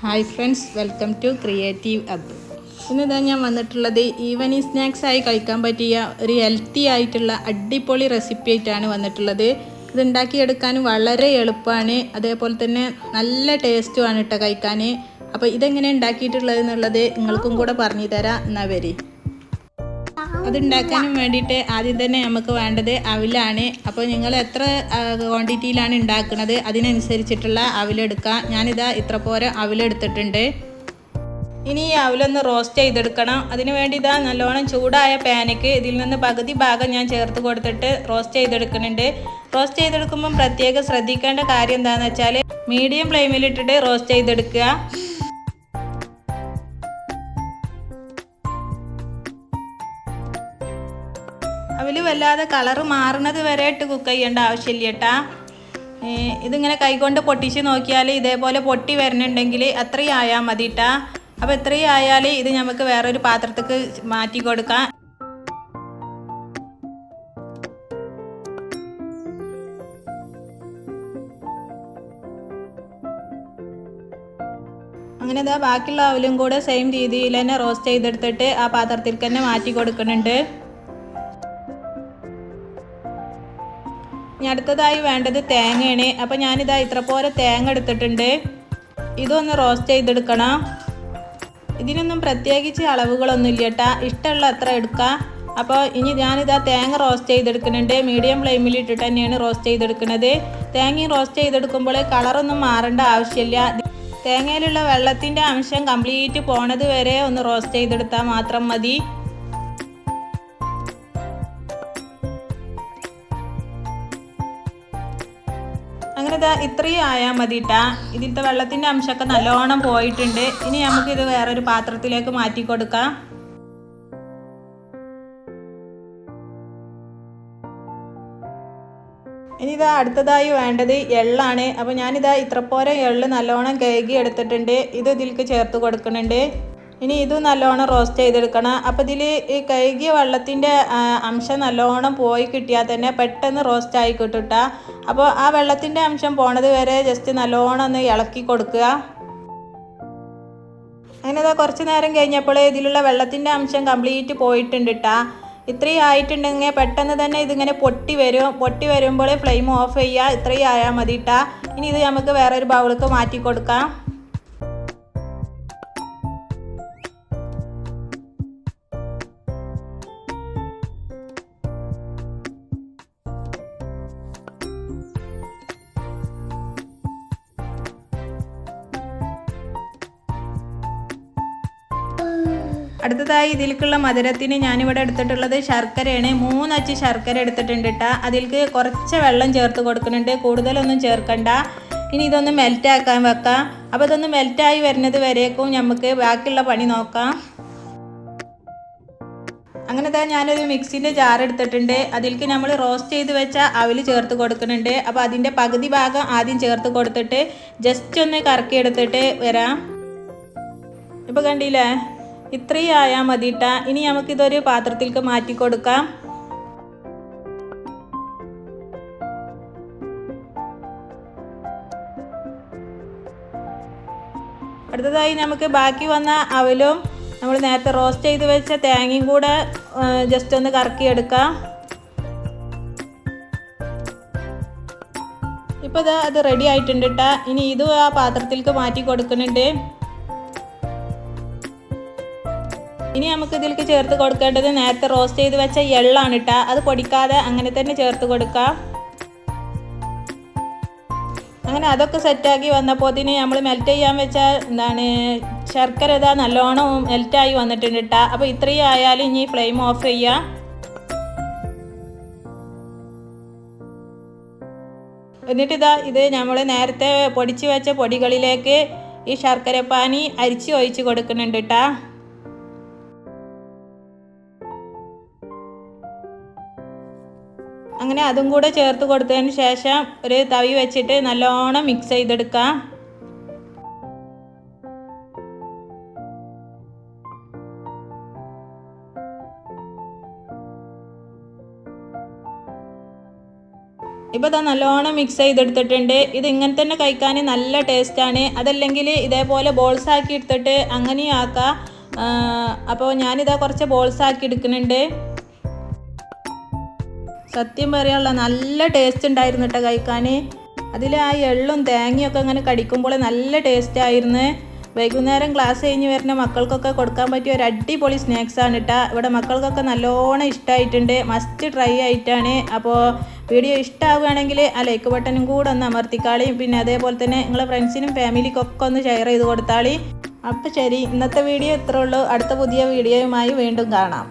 Hi friends, welcome to creative hub. ഇന്നിതാ ഞാൻ വന്നിട്ടുള്ളത് ഈവനിങ് സ്നാക്സായി കഴിക്കാൻ പറ്റിയ ഒരു ഹെൽത്തി ആയിട്ടുള്ള അടിപൊളി റെസിപ്പി ആയിട്ടാണ് വന്നിട്ടുള്ളത്. ഇത് ഉണ്ടാക്കിയെടുക്കാനും വളരെ എളുപ്പമാണ്, അതേപോലെ തന്നെ നല്ല ടേസ്റ്റുമാണ് കേട്ടോ കഴിക്കാൻ. അപ്പോൾ ഇതെങ്ങനെ ഉണ്ടാക്കിയിട്ടുള്ളത് എന്നുള്ളത് നിങ്ങൾക്കും കൂടെ പറഞ്ഞു തരാം. എന്നാൽ വരി. അതുണ്ടാക്കാനും വേണ്ടിയിട്ട് ആദ്യം തന്നെ നമുക്ക് വേണ്ടത് അവിലാണ്. അപ്പോൾ നിങ്ങൾ എത്ര ക്വാണ്ടിറ്റിയിലാണ് ഉണ്ടാക്കുന്നത് അതിനനുസരിച്ചിട്ടുള്ള അവിലെടുക്കുക. ഞാനിതാ ഇത്ര പോരെ അവിലെടുത്തിട്ടുണ്ട്. ഇനി ഈ അവിലൊന്ന് റോസ്റ്റ് ചെയ്തെടുക്കണം. അതിന് വേണ്ടി ഇതാ നല്ലോണം ചൂടായ പാനിക്ക് ഇതിൽ നിന്ന് പകുതി ഭാഗം ഞാൻ ചേർത്ത് കൊടുത്തിട്ട് റോസ്റ്റ് ചെയ്തെടുക്കുന്നുണ്ട്. റോസ്റ്റ് ചെയ്തെടുക്കുമ്പം പ്രത്യേകം ശ്രദ്ധിക്കേണ്ട കാര്യം എന്താണെന്ന് വെച്ചാൽ മീഡിയം ഫ്ലെയിമിലിട്ടിട്ട് റോസ്റ്റ് ചെയ്തെടുക്കുക. അവൽ വല്ലാതെ കളറ് മാറുന്നത് വരെ ഇട്ട് കുക്ക് ചെയ്യേണ്ട ആവശ്യമില്ല കേട്ടാ. ഇതിങ്ങനെ കൈകൊണ്ട് പൊട്ടിച്ച് നോക്കിയാൽ ഇതേപോലെ പൊട്ടി വരുന്നുണ്ടെങ്കിൽ അത്രയും ആയാൽ മതി കേട്ടാ. അപ്പോൾ ഇത്രയും ആയാൽ ഇത് നമുക്ക് വേറൊരു പാത്രത്തേക്ക് മാറ്റി കൊടുക്കാം. അങ്ങനെ ഇതാ ബാക്കിയുള്ള അവലും കൂടെ സെയിം രീതിയിൽ തന്നെ റോസ്റ്റ് ചെയ്തെടുത്തിട്ട് ആ പാത്രത്തിൽ തന്നെ മാറ്റി കൊടുക്കുന്നുണ്ട്. ഇനി അടുത്തതായി വേണ്ടത് തേങ്ങയാണ്. അപ്പോൾ ഞാനിതാ ഇത്ര പോലെ തേങ്ങ എടുത്തിട്ടുണ്ട്. ഇതൊന്ന് റോസ്റ്റ് ചെയ്തെടുക്കണം. ഇതിനൊന്നും പ്രത്യേകിച്ച് അളവുകളൊന്നും ഇല്ല കേട്ടോ, ഇഷ്ടമുള്ള അത്ര എടുക്കുക. അപ്പോൾ ഇനി ഞാനിതാ തേങ്ങ റോസ്റ്റ് ചെയ്തെടുക്കുന്നുണ്ട്. മീഡിയം ഫ്ലെയിമിൽ ഇട്ടിട്ട് തന്നെയാണ് റോസ്റ്റ് ചെയ്തെടുക്കുന്നത്. തേങ്ങയും റോസ്റ്റ് ചെയ്തെടുക്കുമ്പോൾ കളറൊന്നും മാറേണ്ട ആവശ്യമില്ല. തേങ്ങയിലുള്ള വെള്ളത്തിൻ്റെ അംശം കംപ്ലീറ്റ് പോണത് വരെ ഒന്ന് റോസ്റ്റ് ചെയ്തെടുത്താൽ മാത്രം മതി. അങ്ങനെ ഇതാ ഇത്രയും ആയാൽ മതി കേട്ടാ. ഇതിലത്തെ വെള്ളത്തിൻ്റെ അംശമൊക്കെ നല്ലോണം പോയിട്ടുണ്ട്. ഇനി നമുക്കിത് വേറൊരു പാത്രത്തിലേക്ക് മാറ്റി കൊടുക്കാം. ഇനി ഇതാ അടുത്തതായി വേണ്ടത് എള്ളാണ്. അപ്പോൾ ഞാനിതാ ഇത്ര പോലെ എള്ള് നല്ലോണം കഴുകി എടുത്തിട്ടുണ്ട്. ഇത് ഇതിലേക്ക് ചേർത്ത് കൊടുക്കുന്നുണ്ട്. ഇനി ഇത് നല്ലോണം റോസ്റ്റ് ചെയ്തെടുക്കണം. അപ്പോൾ ഇതിൽ ഈ കഴുകിയ വെള്ളത്തിൻ്റെ അംശം നല്ലോണം പോയി കിട്ടിയാൽ തന്നെ പെട്ടെന്ന് റോസ്റ്റ് ആയി കിട്ടും. അപ്പോൾ ആ വെള്ളത്തിൻ്റെ അംശം പോണത് വരെ ജസ്റ്റ് നല്ലോണം ഒന്ന് ഇളക്കി കൊടുക്കുക. അങ്ങനെ ഇതാ കുറച്ച് നേരം കഴിഞ്ഞപ്പോൾ ഇതിലുള്ള വെള്ളത്തിൻ്റെ അംശം കംപ്ലീറ്റ് പോയിട്ടുണ്ട് കേട്ടോ. ഇത്രയും ആയിട്ടുണ്ടെങ്കിൽ പെട്ടെന്ന് തന്നെ ഇതിങ്ങനെ പൊട്ടി വരും. പൊട്ടി വരുമ്പോൾ ഫ്ലെയിം ഓഫ് ചെയ്യുക. ഇത്രയും ആയാൽ മതി കേട്ടോ. ഇനി ഇത് നമുക്ക് വേറൊരു ബൗളിലേക്ക് മാറ്റി കൊടുക്കാം. അടുത്തതായി ഇതിലേക്കുള്ള മധുരത്തിന് ഞാനിവിടെ എടുത്തിട്ടുള്ളത് ശർക്കരയാണ്. 3 അച്ച് ശർക്കര എടുത്തിട്ടുണ്ട് കേട്ടോ. അതിലേക്ക് കുറച്ച് വെള്ളം ചേർത്ത് കൊടുക്കുന്നുണ്ട്, കൂടുതലൊന്നും ചേർക്കണ്ട. ഇനി ഇതൊന്ന് മെൽറ്റാക്കാൻ വെക്കാം. അപ്പോൾ ഇതൊന്ന് മെൽറ്റായി വരുന്നത് വരേക്കും നമുക്ക് ബാക്കിയുള്ള പണി നോക്കാം. അങ്ങനെ തന്നെ ഞാനൊരു മിക്സിൻ്റെ ജാർ എടുത്തിട്ടുണ്ട്. അതിലേക്ക് നമ്മൾ റോസ്റ്റ് ചെയ്ത് വെച്ച അവൽ ചേർത്ത് കൊടുക്കുന്നുണ്ട്. അപ്പോൾ അതിൻ്റെ പകുതി ഭാഗം ആദ്യം ചേർത്ത് കൊടുത്തിട്ട് ജസ്റ്റ് ഒന്ന് കറക്കി എടുത്തിട്ട് വരാം. ഇപ്പോൾ കണ്ടില്ലേ, ഇത്രയും ആയാൽ മതി കേട്ടോ. ഇനി നമുക്കിതൊരു പാത്രത്തിലേക്ക് മാറ്റി കൊടുക്കാം. അടുത്തതായി നമുക്ക് ബാക്കി വന്ന അവലും നമ്മൾ നേരത്തെ റോസ്റ്റ് ചെയ്ത് വെച്ച തേങ്ങയും കൂടെ ജസ്റ്റ് ഒന്ന് കറക്കിയെടുക്കാം. ഇപ്പോൾ അത് റെഡി ആയിട്ടുണ്ട് കേട്ടോ. ഇനി ഇതും ആ പാത്രത്തിലേക്ക് മാറ്റി കൊടുക്കുന്നുണ്ട്. ഇനി നമുക്ക് ഇതിലേക്ക് ചേർത്ത് കൊടുക്കേണ്ടത് നേരത്തെ റോസ്റ്റ് ചെയ്ത് വെച്ച എള്ളാണ് കേട്ടോ. അത് പൊടിക്കാതെ അങ്ങനെ തന്നെ ചേർത്ത് കൊടുക്കാം. അങ്ങനെ അതൊക്കെ സെറ്റാക്കി വന്നപ്പോൾ നമ്മൾ മെൽറ്റ് ചെയ്യാൻ വെച്ച ശർക്കര ഇതാ നല്ലോണം മെൽറ്റായി വന്നിട്ടുണ്ട് കേട്ടോ. അപ്പോൾ ഇത്രയും ആയാലും ഇനി ഫ്ലെയിം ഓഫ് ചെയ്യാം. എന്നിട്ടിതാ ഇത് നമ്മൾ നേരത്തെ പൊടിച്ച് വെച്ച പൊടികളിലേക്ക് ഈ ശർക്കരപ്പാനി അരിച്ച് ഒഴിച്ച് കൊടുക്കുന്നുണ്ട് കേട്ടോ. അങ്ങനെ അതും കൂടെ ചേർത്ത് കൊടുത്തതിന് ശേഷം ഒരു തവി വെച്ചിട്ട് നല്ലോണം മിക്സ് ചെയ്തെടുക്കാം. ഇപ്പോൾ ഇതാ നല്ലോണം മിക്സ് ചെയ്തെടുത്തിട്ടുണ്ട്. ഇത് ഇങ്ങനെ തന്നെ കഴിക്കാൻ നല്ല ടേസ്റ്റാണ്. അതല്ലെങ്കിൽ ഇതേപോലെ ബോൾസ് ആക്കി എടുത്തിട്ട് അങ്ങനെയും ആക്കാം. അപ്പോൾ ഞാനിതാ കുറച്ച് ബോൾസ് ആക്കി എടുക്കുന്നുണ്ട്. സത്യം പറയാനുള്ള നല്ല ടേസ്റ്റ് ഉണ്ടായിരുന്നു കേട്ടോ കഴിക്കാൻ. അതിൽ ആ എള്ളും തേങ്ങയൊക്കെ അങ്ങനെ കടിക്കുമ്പോൾ നല്ല ടേസ്റ്റ് ആയിരുന്നു. വൈകുന്നേരം ക്ലാസ് കഴിഞ്ഞ് വരുന്ന മക്കൾക്കൊക്കെ കൊടുക്കാൻ പറ്റിയ ഒരു അടിപൊളി സ്നാക്സാണ് കേട്ടോ. ഇവിടെ മക്കൾക്കൊക്കെ നല്ലോണം ഇഷ്ടമായിട്ടുണ്ട്. മസ്റ്റ് ട്രൈ ആയിട്ടാണ്. അപ്പോൾ വീഡിയോ ഇഷ്ടമാവുകയാണെങ്കിൽ ആ ലൈക്ക് ബട്ടണും കൂടെ ഒന്ന് അമർത്തിക്കാളി. പിന്നെ അതേപോലെ തന്നെ നിങ്ങളെ ഫ്രണ്ട്സിനും ഫാമിലിക്കൊക്കെ ഒന്ന് ഷെയർ ചെയ്ത് കൊടുത്താളി. അപ്പോൾ ശരി, ഇന്നത്തെ വീഡിയോ ഇത്രേ ഉള്ളൂ. അടുത്ത പുതിയ വീഡിയോയുമായി വീണ്ടും കാണാം.